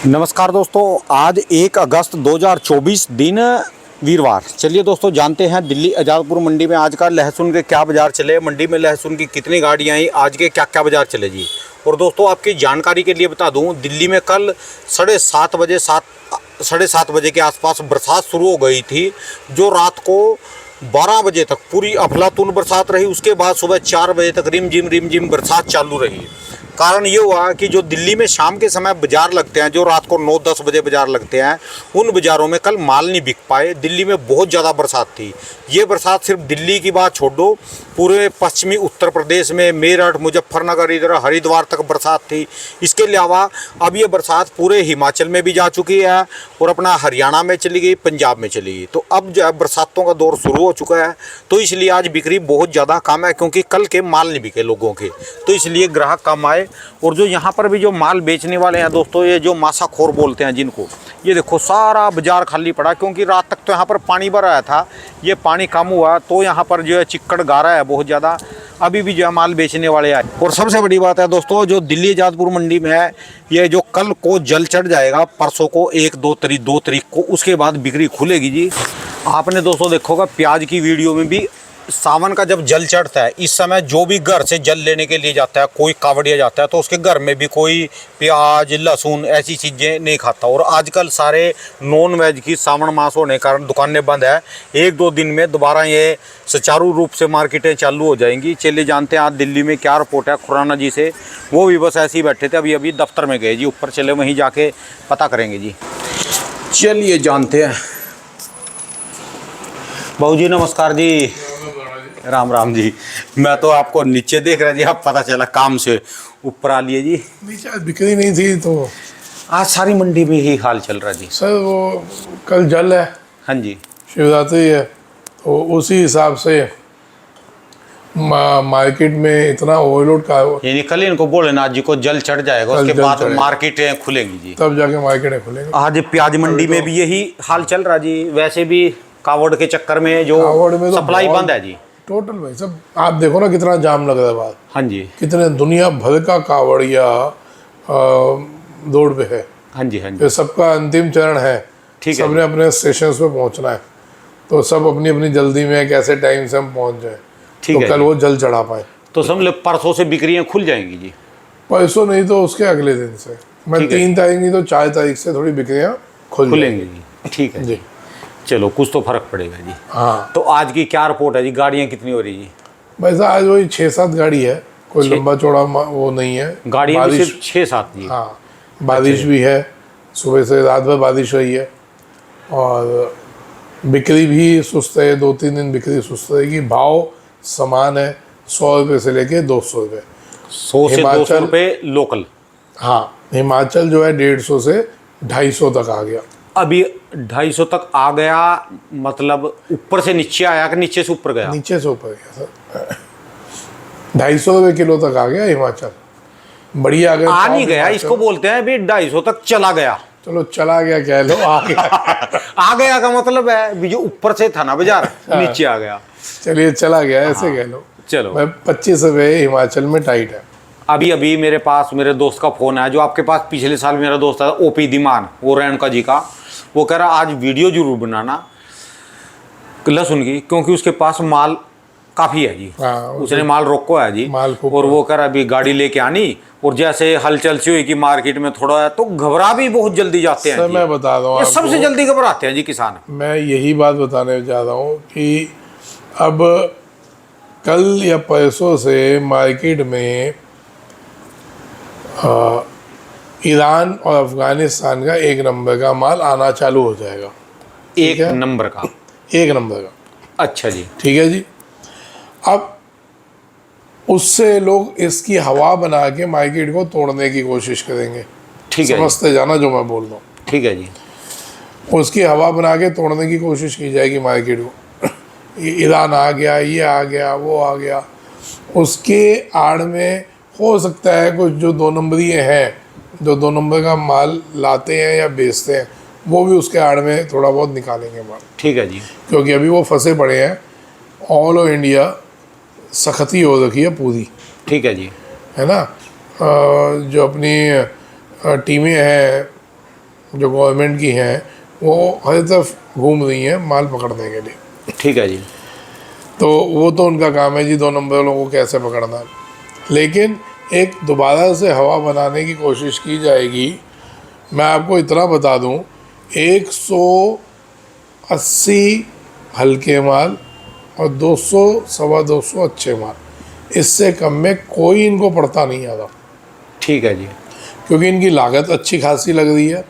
नमस्कार दोस्तों, आज 1 अगस्त 2024 दिन वीरवार। चलिए दोस्तों, जानते हैं दिल्ली आज़ादपुर मंडी में आज का लहसुन के क्या बाज़ार चले, मंडी में लहसुन की कितनी गाड़ियाँ आई, आज के क्या क्या बाज़ार चले जी। और दोस्तों आपकी जानकारी के लिए बता दूं, दिल्ली में कल 7:30 बजे के आसपास बरसात शुरू हो गई थी, जो रात को 12 बजे तक पूरी अफलातून बरसात रही। उसके बाद सुबह 4 बजे तक रिमझिम बरसात चालू रही। कारण ये हुआ कि जो दिल्ली में शाम के समय बाज़ार लगते हैं, जो रात को 9-10 बजे बाज़ार लगते हैं, उन बाज़ारों में कल माल नहीं बिक पाए। दिल्ली में बहुत ज़्यादा बरसात थी। ये बरसात सिर्फ दिल्ली की बात छोड़ दो, पूरे पश्चिमी उत्तर प्रदेश में मेरठ, मुजफ्फरनगर, इधर हरिद्वार तक बरसात थी। इसके अलावा अब ये बरसात पूरे हिमाचल में भी जा चुकी है और अपना हरियाणा में चली गई, पंजाब में चली गई। तो अब जो है बरसातों का दौर शुरू हो चुका है, तो इसलिए आज बिक्री बहुत ज़्यादा कम है, क्योंकि कल के माल नहीं बिके लोगों के, तो इसलिए ग्राहक कम आए। और जो यहाँ पर भी जो माल बेचने वाले हैं दोस्तों, ये जो मासाखोर बोलते हैं जिनको, ये देखो सारा बाजार खाली पड़ा, क्योंकि रात तक तो यहाँ पर पानी भर आया था। ये पानी कम हुआ तो यहाँ पर जो है चिक्कड़ गारा है बहुत ज़्यादा। अभी भी जो है माल बेचने वाले आए। और सबसे बड़ी बात है दोस्तों, जो दिल्ली आज़ादपुर मंडी में है, ये जो कल को जल चढ़ जाएगा, परसों को 2 तारीख को, उसके बाद बिक्री खुलेगी जी। आपने दोस्तों देखोगा प्याज की वीडियो में भी, सावन का जब जल चढ़ता है, इस समय जो भी घर से जल लेने के लिए जाता है, कोई कावड़िया जाता है, तो उसके घर में भी कोई प्याज, लहसुन ऐसी चीज़ें नहीं खाता। और आजकल सारे नॉन वेज की सावन मास होने के कारण दुकानें बंद है। 1-2 दिन में दोबारा ये सुचारू रूप से मार्केटें चालू हो जाएंगी। चलिए जानते हैं आज दिल्ली में क्या रिपोर्ट है खुराना जी से। वो भी बस ऐसे ही बैठे थे, अभी दफ्तर में गए जी, ऊपर चले, वहीं जाके पता करेंगे जी। चलिए जानते हैं। बहू जी नमस्कार जी। राम राम जी। मैं तो आपको नीचे देख रहा जी, आप पता चला काम से ऊपर आ लिए जी। नीचे आज बिक्री नहीं थी, तो आज सारी मंडी में ही हाल चल रहा जी। सर वो कल जल है, हाँ जी, शिवरात्रि है, तो उसी हिसाब से मार्केट में इतना ओवरलोड का, यानी कल इनको बोलेनाथ जी को जल चढ़ जाएगा, उसके बाद मार्केटें खुलेंगी जी, तब जाके मार्केटें खुलेंगी। आज प्याज मंडी में भी यही हाल चल रहा जी। वैसे भी कावड़ के चक्कर में जो तो सप्लाई बंद है जी टोटल भाई सब। आप देखो ना कितना जाम लग रहा है बाहर। हाँ जी, कितने दुनिया भर का कावड़िया दौड़ पे है। हाँ जी, हाँ जी, तो सबका अंतिम चरण है, ठीक है, सबने अपने स्टेशन पे पहुंचना है, तो सब अपनी अपनी जल्दी में कैसे टाइम से हम पहुंच जाए, ठीक तो है कल वो जल चढ़ा पाए। तो समझ परसों से बिक्रियां खुल जाएंगी जी। परसों नहीं तो उसके अगले दिन से, मैं 3 तारीख नहीं तो 4 तारीख से थोड़ी बिक्रियां खुलेंगी जी। ठीक है जी, चलो कुछ तो फर्क पड़ेगा जी। हाँ। तो आज की क्या रिपोर्ट है जी, गाड़ियाँ कितनी हो रही जी? वैसा आज वही 6-7 गाड़ी है, कोई लंबा चौड़ा वो नहीं है। गाड़ियाँ भी सिर्फ 6-7 जी? हाँ, बारिश भी है, सुबह से रात भर बारिश रही है, और बिक्री भी सुस्त है। 2-3 दिन बिक्री सुस्त रहेगी। भाव समान है, 100 रुपये से लेके 200 रुपये। 100 से 200 रुपये लोकल। हाँ, हिमाचल जो है 150 से 250 तक आ गया। अभी 250 तक आ गया, मतलब ऊपर से नीचे आया कि नीचे से ऊपर गया? नीचे से ऊपर गया सर। 250 रुपये किलो तक आ गया हिमाचल। बढ़िया आ गया। आ नहीं गया, इसको बोलते हैं अभी 250 तक चला गया। चलो चला गया कह लो, आ गया। आ गया का मतलब है भी जो ऊपर से था ना बाजार, नीचे आ गया। चलिए चला गया, ऐसे कह लो। चलो 25 रुपये हिमाचल में टाइट है। अभी मेरे पास मेरे दोस्त का फोन है, जो आपके पास पिछले साल मेरा दोस्त था ओपी धीमान, वो रेणुका जी का। वो कह रहा आज वीडियो जरूर बनाना लहसुन की, क्योंकि उसके पास माल काफ़ी है जी। हाँ, उसने माल रोको है जी। और वो कह रहा अभी गाड़ी लेके आनी, और जैसे हलचल सी हुई कि मार्केट में थोड़ा है, तो घबरा भी बहुत जल्दी जाते हैं। मैं बता रहा हूँ, सबसे जल्दी घबराते हैं जी किसान। मैं यही बात बताने जा रहा हूँ कि अब कल या परसों से मार्केट में ईरान और अफगानिस्तान का 1 नंबर का माल आना चालू हो जाएगा। 1 नंबर का? 1 नंबर का। अच्छा जी, ठीक है जी। अब उससे लोग इसकी हवा बना के मार्केट को तोड़ने की कोशिश करेंगे। ठीक है, समझते जाना जो मैं बोल रहा हूँ। ठीक है जी। उसकी हवा बना के तोड़ने की कोशिश की जाएगी मार्केट को। ईरान आ गया, ये आ गया, वो आ गया। उसके आड़ में हो सकता है कुछ जो 2 नंबरी हैं, जो 2 नंबर का माल लाते हैं या बेचते हैं, वो भी उसके आड़ में थोड़ा बहुत निकालेंगे माल। ठीक है जी। क्योंकि अभी वो फंसे पड़े हैं। ऑल ओवर इंडिया सख्ती हो रखी है पूरी। ठीक है जी, है ना। जो अपनी टीमें हैं जो गवर्नमेंट की हैं वो हर तरफ घूम रही हैं माल पकड़ने के लिए। ठीक है जी। तो वो तो उनका काम है जी, 2 नंबर वालों को कैसे पकड़ना। लेकिन एक दोबारा से हवा बनाने की कोशिश की जाएगी। मैं आपको इतना बता दूं, 180 हल्के माल और 200 सवा 200 अच्छे माल, इससे कम में कोई इनको पड़ता नहीं आता, ठीक है जी। क्योंकि इनकी लागत अच्छी खासी लग रही है।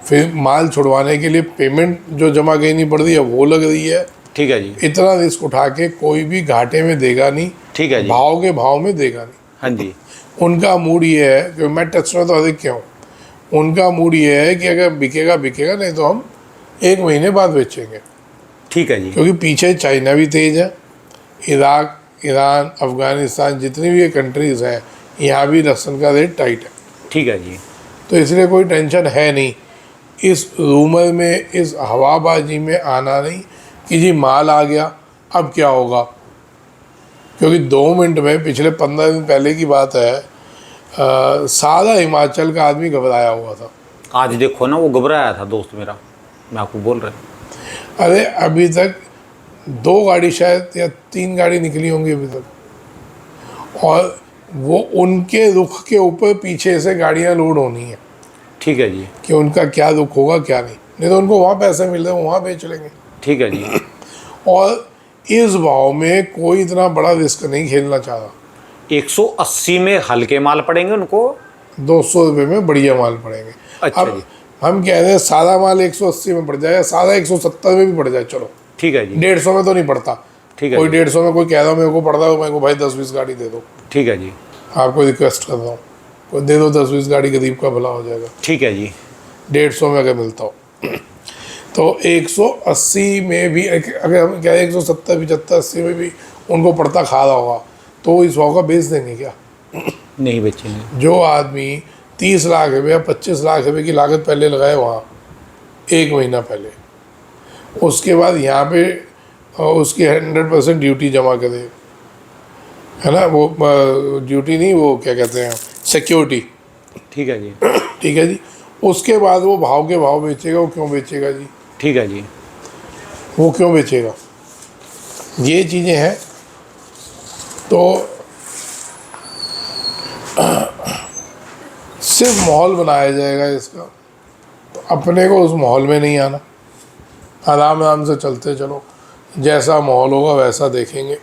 फिर माल छुड़वाने के लिए पेमेंट जो जमा करनी पड़ रही है वो लग रही है। ठीक है जी। इतना रिस्क उठा के कोई भी घाटे में देगा नहीं, ठीक है जी। भाव के भाव में देगा नहीं। हाँ जी। उनका मूड ये है कि मैं टच में तो अधिक क्यों, उनका मूड ये है कि अगर बिकेगा बिकेगा, नहीं तो हम 1 महीने बाद बेचेंगे। ठीक है जी। क्योंकि पीछे चाइना भी तेज है, इराक, ईरान, अफगानिस्तान, जितनी भी ये कंट्रीज़ हैं, यहाँ भी लहसुन का रेट टाइट है। ठीक है जी। तो इसलिए कोई टेंशन है नहीं इस रूमर में, इस हवाबाजी में आना नहीं कि जी माल आ गया अब क्या होगा। क्योंकि 2 मिनट में, पिछले 15 दिन पहले की बात है, सारा हिमाचल का आदमी घबराया हुआ था। आज देखो ना, वो घबराया था दोस्त मेरा, मैं आपको बोल रहा हूँ। अरे अभी तक 2 गाड़ी शायद या 3 गाड़ी निकली होंगी अभी तक, और वो उनके रुख के ऊपर पीछे से गाड़ियाँ लोड होनी है ठीक है जी। कि उनका क्या रुख होगा क्या नहीं तो उनको वहाँ पैसे मिल रहे हैं, वहाँ बेच लेंगे। ठीक है जी। और इस भाव में कोई इतना बड़ा रिस्क नहीं खेलना चाह रहा। 180 में हल्के माल पड़ेंगे उनको, 200 रुपये में बढ़िया माल पड़ेंगे। अच्छा अब जी। हम कह रहे हैं सादा माल 180 में पड़ जाए, सादा 170 में भी पड़ जाए, चलो ठीक है जी। 150 में तो नहीं पड़ता। ठीक है कोई जी। 150 में कोई कह रहा हो मेरे को पड़ रहा हो, मेरे को भाई 10-20 गाड़ी दे दो, ठीक है जी। आपको रिक्वेस्ट कर रहा हूँ, कोई दे दो 10-20 गाड़ी, गरीब का भला हो जाएगा। ठीक है जी। 150 में अगर मिलता हो तो 180 में भी अगर हम क्या 170, 75, 80 में भी उनको पड़ता खा रहा होगा, तो इस भाव का बेच देंगे क्या? नहीं बेचेंगे। जो आदमी 30 लाख रुपये या 25 लाख रुपये की लागत पहले लगाए वहाँ 1 महीना पहले, उसके बाद यहाँ पे उसकी 100% ड्यूटी जमा करे, है ना, वो ड्यूटी नहीं, वो क्या कहते हैं, सिक्योरिटी। ठीक है जी। ठीक है जी। उसके बाद वो भाव के भाव बेचेगा। वो क्यों बेचेगा जी? ठीक है जी। वो क्यों बेचेगा? ये चीज़ें हैं। तो सिर्फ माहौल बनाया जाएगा इसका, तो अपने को उस माहौल में नहीं आना, आराम आराम से चलते चलो, जैसा माहौल होगा वैसा देखेंगे।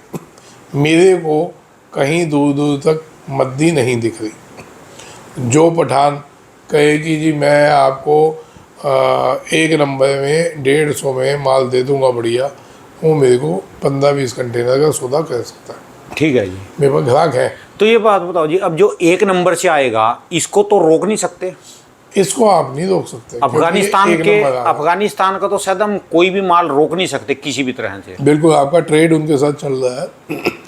मेरे को कहीं दूर दूर तक मद्दी नहीं दिख रही। जो पठान कहे कि जी मैं आपको 1 नंबर में 150 में माल दे दूंगा बढ़िया, वो मेरे को 15-20 कंटेनर का सौदा कर सकता है। ठीक है जी। मेरे पास ग्राहक है। तो ये बात बताओ जी, अब जो 1 नंबर से आएगा इसको तो रोक नहीं सकते? इसको आप नहीं रोक सकते। अफगानिस्तान क्योंकि ये 1 नंबर आ रहा है। अफगानिस्तान का तो शायद हम कोई भी माल रोक नहीं सकते किसी भी तरह से। बिल्कुल, आपका ट्रेड उनके साथ चल रहा है।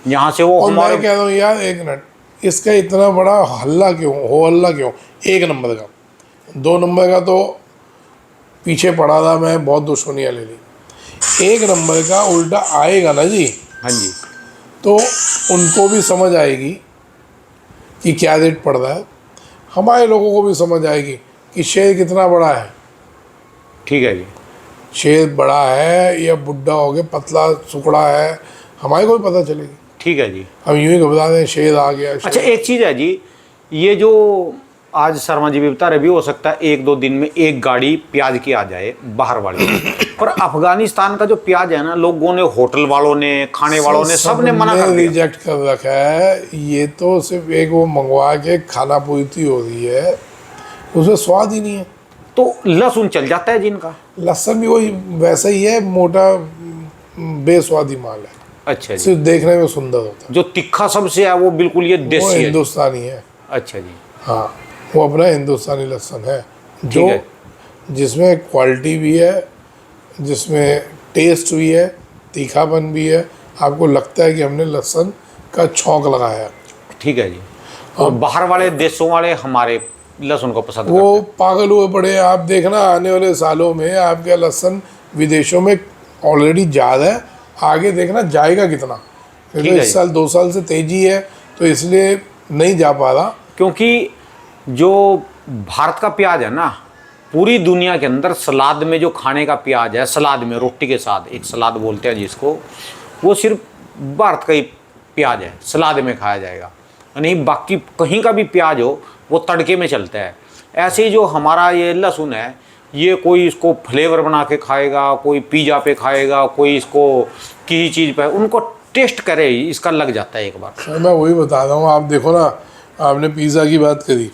यहाँ से वो और मैं हमारे कह रहा हूँ यार, 1 मिनट, इसका इतना बड़ा हल्ला क्यों, हो हल्ला क्यों 1 नंबर का? 2 नंबर का तो पीछे पड़ा था, मैं बहुत दुश्मनियाँ ले ली। 1 नंबर का उल्टा आएगा ना जी, हाँ जी, तो उनको भी समझ आएगी कि क्या रेट पड़ रहा है, हमारे लोगों को भी समझ आएगी कि शेर कितना बड़ा है। ठीक है जी। शेर बड़ा है या बुढ़ा हो गया, पतला सुकड़ा है, हमारे को भी पता चलेगी। ठीक है जी। हम यूं ही घबरा रहे हैं शेर आ गया, शेर। अच्छा, एक चीज़ है जी, ये जो आज शर्मा जी भी बता रहे, भी हो सकता है 1-2 दिन में 1 गाड़ी प्याज की आ जाए बाहर वाली। पर अफगानिस्तान का जो प्याज है ना, लोगों ने, होटल वालों ने, खाने वालों ने, सब ने मना कर दिया, रिजेक्ट कर रखा है। ये तो सिर्फ एक वो मंगवा के खाना पूर्ति हो रही है, उसमें स्वाद ही नहीं है। तो लहसुन चल जाता है जिनका। लहसुन भी वही वैसा ही है, मोटा बेस्वादी माल है। अच्छा जी। सिर्फ देखने में सुंदर होता है। जो तिखा सबसे है वो बिल्कुल ये वो देसी है। हिंदुस्तानी है। अच्छा जी। हाँ, वो अपना हिंदुस्तानी लहसुन है, जो है। जिसमें क्वालिटी भी है, जिसमें टेस्ट भी है, तीखापन भी है। आपको लगता है कि हमने लहसुन का छौंक लगाया है। ठीक है जी। और बाहर वाले देशों वाले हमारे लहसुन को पसंद वो करते पागल हुए पड़े हैं। आप देखना आने वाले सालों में आपका लहसुन विदेशों में ऑलरेडी जा रहा है, आगे देखना जाएगा कितना। क्योंकि ठीक है इस साल 2 साल से तेजी है, तो इसलिए नहीं जा पा रहा। हैं। क्योंकि जो भारत का प्याज है ना, पूरी दुनिया के अंदर सलाद में जो खाने का प्याज है, सलाद में रोटी के साथ एक सलाद बोलते हैं जिसको, वो सिर्फ भारत का ही प्याज है, सलाद में खाया जाएगा। नहीं बाकी कहीं का भी प्याज हो वो तड़के में चलता है। ऐसे ही जो हमारा ये लहसुन है, ये कोई इसको फ्लेवर बना के खाएगा, कोई पिज़्ज़ा पे खाएगा, कोई इसको किसी चीज़ पे, उनको टेस्ट करे इसका लग जाता है एक बार। सर मैं वही बता रहा हूँ, आप देखो ना, आपने पिज़्ज़ा की बात करी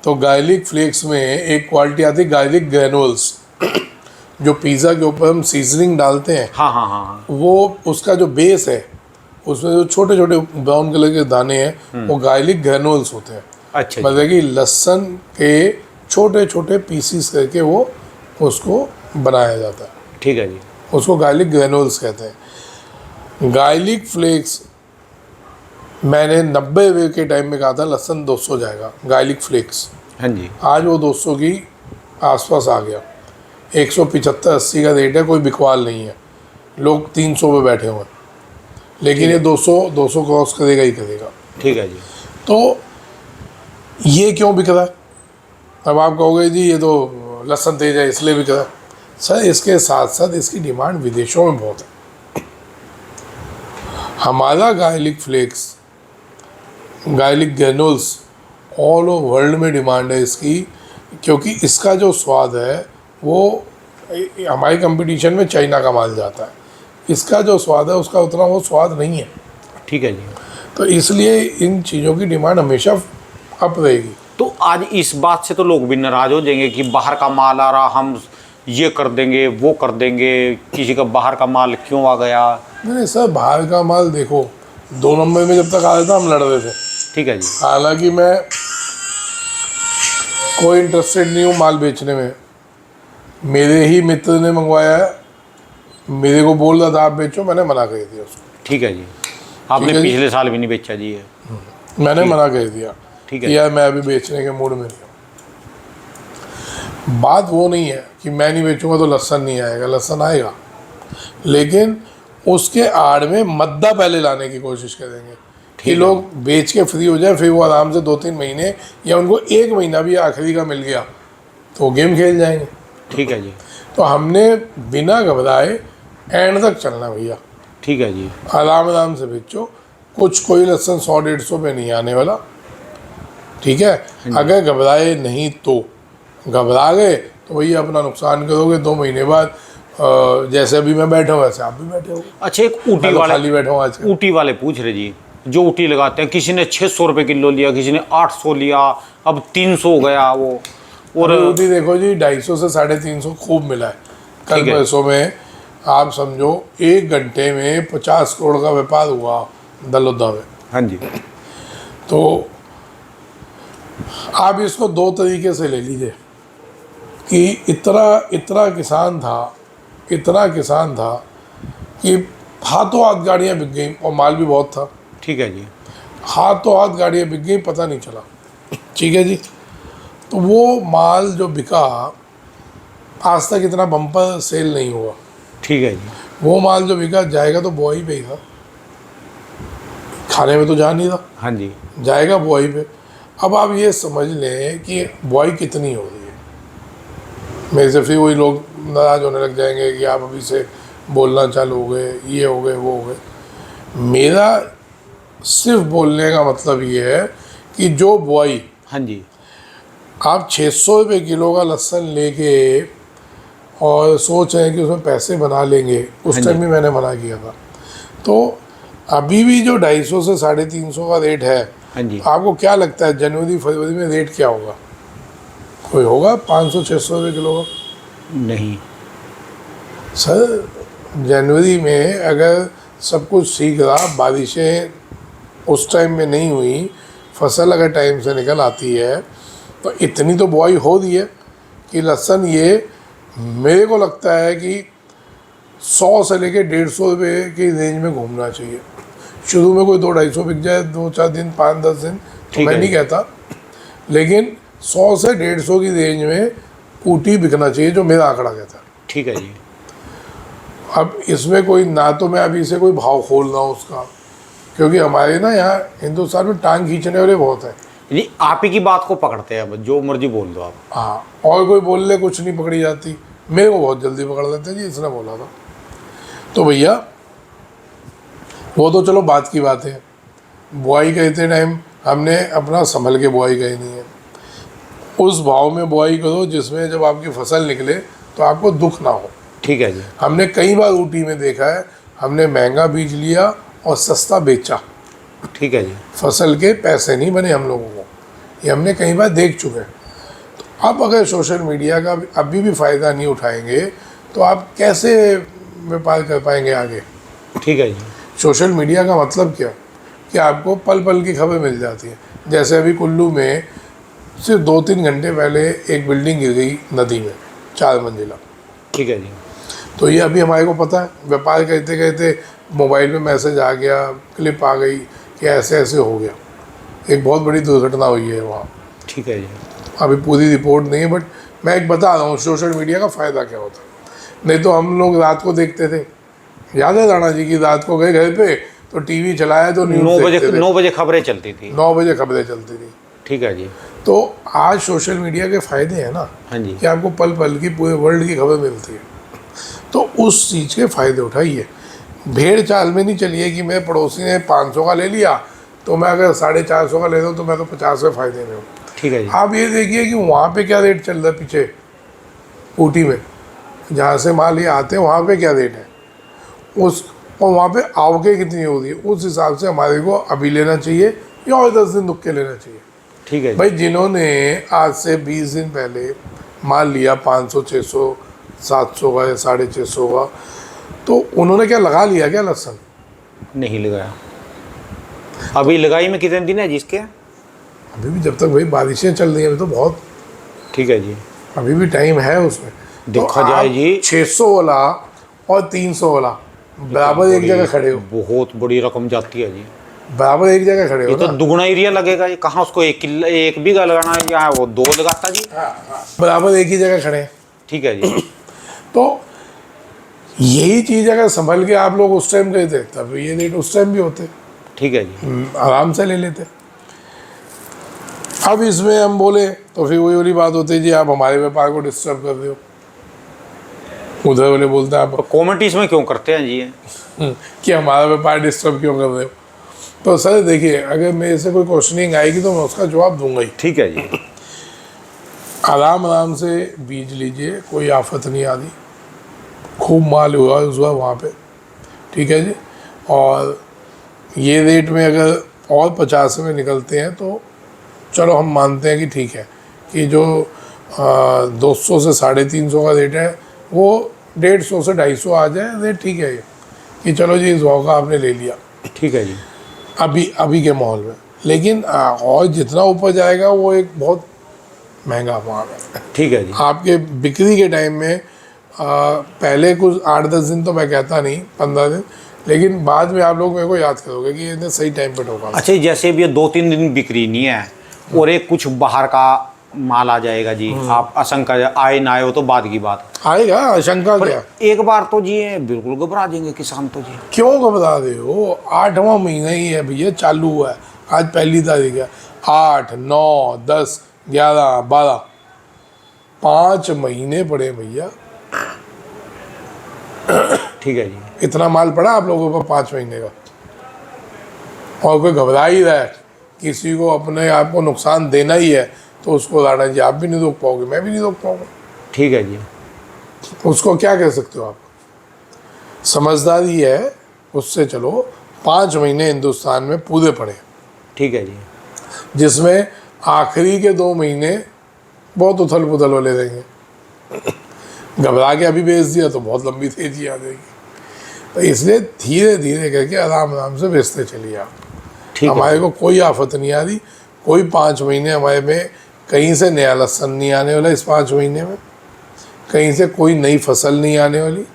तो गार्लिक फ्लेक्स में एक क्वालिटी आती है गार्लिक ग्रैनुअल्स, जो पिज़्ज़ा के ऊपर हम सीजनिंग डालते हैं। हाँ हाँ हाँ हाँ। वो उसका जो बेस है उसमें जो छोटे छोटे ब्राउन कलर के दाने हैं वो गार्लिक ग्रैनुअल्स होते हैं। अच्छा जी। मतलब कि लहसुन के छोटे छोटे पीसीस करके वो उसको बनाया जाता है, ठीक है जी। उसको गार्लिक ग्रैनुअल्स कहते हैं। गार्लिक फ्लेक्स मैंने 90 के टाइम में कहा था लहसुन 200 जाएगा गार्लिक फ्लेक्स, हाँ जी। आज वो 200 की आसपास आ गया। 175-80 का रेट है, कोई बिकवाल नहीं है, लोग 300 पे बैठे हुए हैं, लेकिन ये 200 क्रॉस करेगा ही करेगा। ठीक है जी। तो ये क्यों बिक रहा है? अब आप कहोगे जी ये तो लहसुन तेज है इसलिए बिक रहा है। सर इसके साथ साथ इसकी डिमांड विदेशों में बहुत है। हमारा garlic flakes, garlic granules all over world में डिमांड है इसकी, क्योंकि इसका जो स्वाद है वो हमारे कंपटीशन में चाइना का माल जाता है, इसका जो स्वाद है उसका उतना वो स्वाद नहीं है। ठीक है जी। तो इसलिए इन चीज़ों की डिमांड हमेशा अप रहेगी। तो आज इस बात से तो लोग भी नाराज हो जाएंगे कि बाहर का माल आ रहा, हम ये कर देंगे वो कर देंगे, किसी का बाहर का माल क्यों आ गया? नहीं सर, बाहर का माल देखो 2 नंबर में जब तक आ रहा था हम लड़ रहे थे। ठीक है जी। हालांकि मैं कोई इंटरेस्टेड नहीं हूँ माल बेचने में, मेरे ही मित्र ने मंगवाया है, मेरे को बोल रहा था आप बेचो, मैंने मना कर दिया उसको। ठीक है जी। आपने है जी। पिछले साल भी नहीं बेचा जी ये? मैंने मना कर दिया ठीक कि है। यार मैं अभी बेचने के मूड में नहीं हूँ। बात वो नहीं है कि मैं नहीं बेचूंगा तो लहसुन नहीं आएगा, लहसुन आएगा, लेकिन उसके आड़ में मद्दा पहले लाने की कोशिश करेंगे कि लोग बेच के फ्री हो जाए, फिर वो आराम से 2-3 महीने या उनको 1 महीना भी आखिरी का मिल गया तो वो गेम खेल जाएंगे। ठीक है जी। तो हमने बिना घबराए एंड तक चलना भैया, ठीक है जी। आराम से बेचो, कुछ कोई लहसुन 100-150 पे नहीं आने वाला। ठीक है, अगर घबराए नहीं तो, घबरा गए तो भैया अपना नुकसान करोगे। 2 महीने बाद जैसे अभी मैं बैठा हूँ वैसे आप भी बैठे हो। अच्छा, एक ऊटी मैं तो वाले, खाली बैठा हूँ आज के। ऊटी वाले पूछ रहे जी, जो ऊटी लगाते हैं, किसी ने 600 रुपये किलो लिया, किसी ने 800 लिया, अब 300 हो गया वो। और ऊटी देखो जी 250 से 350 खूब मिला है कल ठीक है। पैसों में। आप समझो 1 घंटे में 50 करोड़ का व्यापार हुआ दलोदा में। हाँ जी। तो आप इसको 2 तरीके से ले लीजिए कि इतना किसान था कि हाथों हाथ गाड़ियाँ बिक गई और माल भी बहुत था। ठीक है जी। हाथों हाथ गाड़ियाँ बिक गई, पता नहीं चला। ठीक है जी। तो वो माल जो बिका आज तक इतना बम्पर सेल नहीं हुआ। ठीक है जी। वो माल जो बिका जाएगा तो बुआई पे ही था, खाने में तो जा नहीं था, हाँ जी। जाएगा बुआई पे। अब आप ये समझ लें कि बुआई कितनी हो रही है। मेरे से फिर वही लोग नाराज होने लग जाएंगे कि आप अभी से बोलना चालू हो गए, ये हो गए वो हो गए। मेरा सिर्फ बोलने का मतलब ये है कि जो बुआई, हाँ जी। आप 600 रुपये किलो का लहसुन लेके और सोच रहे हैं कि उसमें पैसे बना लेंगे, उस टाइम भी मैंने मना किया था। तो अभी भी जो 250 से 350 का रेट है, हाँ जी। आपको क्या लगता है जनवरी फरवरी में रेट क्या होगा? कोई होगा 500-600 रुपये किलो का? नहीं सर, जनवरी में अगर सब कुछ ठीक रहा, बारिशें उस टाइम में नहीं हुई, फसल अगर टाइम से निकल आती है, तो इतनी तो बुआई हो रही है कि लहसुन ये मेरे को लगता है कि 100 से लेके 150 रुपये की रेंज में घूमना चाहिए। शुरू में कोई 200-250 बिक जाए 2-4 दिन 5-10 दिन तो मैं नहीं कहता, लेकिन 100 से 150 की रेंज में ऊटी बिकना चाहिए, जो मेरा आंकड़ा कहता है। ठीक है जी। अब इसमें कोई ना तो मैं अभी से कोई भाव खोल रहा हूँ उसका, क्योंकि हमारे ना यहाँ हिंदुस्तान में टांग खींचने वाले बहुत हैं। जी आप ही की बात को पकड़ते हैं, अब जो मर्जी बोल दो आप। हाँ, और कोई बोल ले कुछ नहीं पकड़ी जाती, मेरे को बहुत जल्दी पकड़ लेते हैं जी, इसने बोला था। तो भैया वो तो चलो बात की बात है, बुआई करते टाइम हमने अपना संभल के बुआई करनी है। उस भाव में बुआई करो जिसमें जब आपकी फसल निकले तो आपको दुख ना हो। ठीक है जी। हमने कई बार ऊटी में देखा है, हमने महंगा बीज लिया और सस्ता बेचा, ठीक है जी। फसल के पैसे नहीं बने हम लोगों को, ये हमने कई बार देख चुके हैं। तो अब अगर सोशल मीडिया का अभी भी फ़ायदा नहीं उठाएंगे तो आप कैसे व्यापार कर पाएंगे आगे। ठीक है जी। सोशल मीडिया का मतलब क्या कि आपको पल पल की खबर मिल जाती है। जैसे अभी कुल्लू में सिर्फ 2-3 घंटे पहले एक बिल्डिंग गिर गई नदी में, 4 मंजिला। ठीक है जी। तो ये अभी हमारे को पता है, व्यापार करते करते मोबाइल में मैसेज आ गया, क्लिप आ गई कि ऐसे ऐसे हो गया, एक बहुत बड़ी दुर्घटना हुई है वहाँ। ठीक है जी। अभी पूरी रिपोर्ट नहीं है, बट मैं एक बता रहा हूँ सोशल मीडिया का फ़ायदा क्या होता है। नहीं तो हम लोग रात को देखते थे, याद है राणा जी की, रात को गए घर पे तो टीवी चलाया तो न्यूज़ 9 बजे खबरें चलती थी। 9 बजे खबरें चलती थी। ठीक है जी। तो आज सोशल मीडिया के फ़ायदे हैं ना, हाँ जी। कि आपको पल पल की पूरे वर्ल्ड की खबर मिलती है। तो उस चीज़ के फ़ायदे उठाइए। भेड़ चाल में नहीं चलिए कि मेरे पड़ोसी ने 500 का ले लिया तो मैं अगर 450 का ले रहा हूँ तो मैं तो 50 के फ़ायदे में हूँ। ठीक है जी। आप ये देखिए कि वहाँ पे क्या रेट चल रहा है, पीछे ऊटी में जहाँ से माल ये आते हैं वहाँ पे क्या रेट है, उस और वहाँ पे आवकें कितनी हो रही है, उस हिसाब से हमारे को अभी लेना चाहिए या और 10 दिन रुक के लेना चाहिए। ठीक है जी। भाई जिन्होंने आज से 20 दिन पहले माल लिया 500, 600, 700 का या 650 का, तो उन्होंने क्या लगा लिया क्या लहसुन? नहीं लगाया। अभी लगाई में कितने दिन है जिसके? अभी भी, जब तक भाई बारिशें चल रही हैं अभी तो बहुत, ठीक है जी। अभी भी टाइम है उसमें। देखा तो जाए आप जी, 600 वाला और 300 वाला बराबर एक जगह खड़े हो, बहुत बड़ी रकम जाती है जी। बराबर एक जगह खड़े ये हो तो ना। दुगना एरिया लगेगा ये, कहाँ उसको 1 बीघा लगाना है या वो 2 लगाता जी। बराबर एक ही जगह खड़े हैं। ठीक है जी। तो यही चीज़ अगर संभल के आप लोग उस टाइम करते तब ये रेट उस टाइम भी होते, ठीक है जी। आराम से ले लेते। अब इसमें हम बोले तो फिर वही वाली बात होती है जी, आप हमारे व्यापार को डिस्टर्ब कर रहे हो। उधर वाले बोलते हैं आप तो कॉमेंट इसमें क्यों करते हैं जी ये? कि हमारा व्यापार डिस्टर्ब क्यों कर रहे हो। तो सर देखिए, अगर मेरे से कोई क्वेश्चनिंग आएगी तो मैं उसका जवाब दूंगा ही। ठीक है जी। आराम आराम से बीज लीजिए, कोई आफत नहीं आती, खूब माल हुआ वहाँ पे, ठीक है जी। और ये रेट में अगर और 50 में निकलते हैं तो चलो हम मानते हैं कि ठीक है, कि जो 200 से 350 का रेट है वो 150 से 250 आ जाए रेट, ठीक है ये, कि चलो जी इस भाव का आपने ले लिया ठीक है जी। अभी के माहौल में। लेकिन और जितना ऊपर जाएगा वो एक बहुत महंगा माल है। ठीक है जी। आपके बिक्री के टाइम में पहले कुछ 8-10 दिन तो मैं कहता नहीं, 15 दिन, लेकिन बाद में आप लोग मेरे को याद करोगे कि इसने सही टाइम पे ठोका। अच्छा, जैसे भी ये 2-3 दिन बिक्री नहीं है और एक कुछ बाहर का माल आ जाएगा जी, आप आशंका आए ना आए हो तो बाद की बात, आएगा, आशंका पर क्या? एक बार तो जी ये बिल्कुल घबरा देंगे किसान तो जी। क्यों घबरा रहे हो? 8वां महीना ही है भैया, चालू हुआ है, आज पहली तारीख है। 8, 9, 10, 11, 12, 5 महीने पड़े भैया। ठीक है जी। इतना माल पड़ा आप लोगों को 5 महीने का, और कोई घबरा ही रहा है, किसी को अपने आप को नुकसान देना ही है तो उसको राणा जी आप भी नहीं रोक पाओगे, मैं भी नहीं रोक पाऊंगा। ठीक है जी। उसको क्या कह सकते हो आप? समझदारी है उससे। चलो 5 महीने हिंदुस्तान में पूरे पड़े, ठीक है जी। जिसमें आखिरी के 2 महीने बहुत उथल पुथल वाले रहेंगे। घबरा के अभी बेच दिया तो बहुत लंबी तेजी आ जाएगी। तो इसलिए धीरे धीरे करके आराम आराम से बेचते चलिए आप। ठीक है। हमारे को कोई आफत नहीं आ रही, कोई 5 महीने हमारे में कहीं से नया लहसन नहीं आने वाला। इस 5 महीने में कहीं से कोई नई फसल नहीं आने वाली।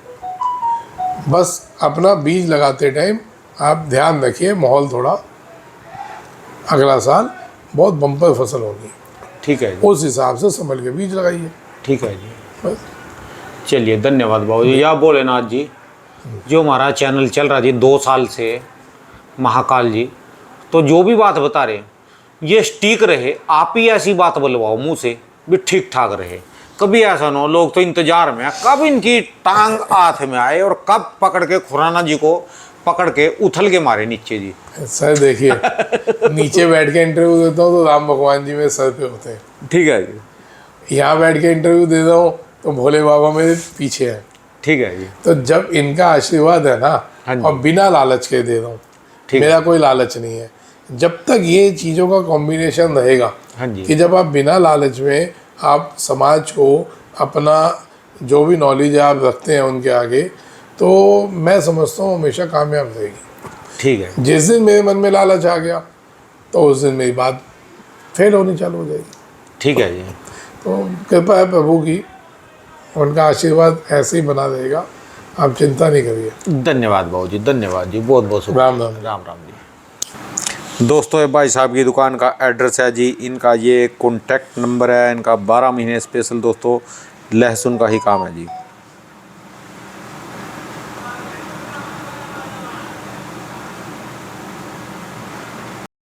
बस अपना बीज लगाते टाइम आप ध्यान रखिए, माहौल थोड़ा अगला साल बहुत बम्पर फसल होगी, ठीक है जी। उस हिसाब से संभल के बीज लगाइए। ठीक है जी। बस चलिए, धन्यवाद बाबू जी। या भोलेनाथ जी, जो हमारा चैनल चल रहा जी 2 साल से, महाकाल जी, तो जो भी बात बता रहे हैं ये ठीक रहे, आप ही ऐसी बात बुलवाओ मुंह से भी ठीक ठाक रहे। कभी ऐसा ना हो, लोग तो इंतजार में हैं कब इनकी टांग हाथ में आए और कब पकड़ के खुराना जी को पकड़ के उथल के मारे नीचे जी। सर देखिए, नीचे बैठ के इंटरव्यू देता हूँ तो राम भगवान जी मेरे सर पे होते हैं, ठीक है जी। यहाँ बैठ के इंटरव्यू देता हूँ तो भोले बाबा मेरे पीछे हैं। ठीक है जी। तो जब इनका आशीर्वाद है ना, हाँ जी। और बिना लालच के दे रहा हूँ, ठीक मेरा कोई लालच नहीं है, जब तक ये चीज़ों का कॉम्बिनेशन रहेगा हाँ जी। कि जब आप बिना लालच में आप समाज को अपना जो भी नॉलेज आप रखते हैं उनके आगे, तो मैं समझता हूँ हमेशा कामयाब रहेगी। ठीक है। जिस दिन मेरे मन में लालच आ गया तो उस दिन मेरी बात फेल होनी चालू हो जाएगी। ठीक है जी। तो कृपा है प्रभु की, उनका आशीर्वाद ऐसे ही बना रहेगा, आप चिंता नहीं करिए। धन्यवाद बाबू जी, धन्यवाद जी, बहुत बहुत शुक्रिया। राम राम। राम राम जी। दोस्तों, ये भाई साहब की दुकान का एड्रेस है जी, इनका ये कॉन्टैक्ट नंबर है, इनका 12 महीने स्पेशल दोस्तों लहसुन का ही काम है जी।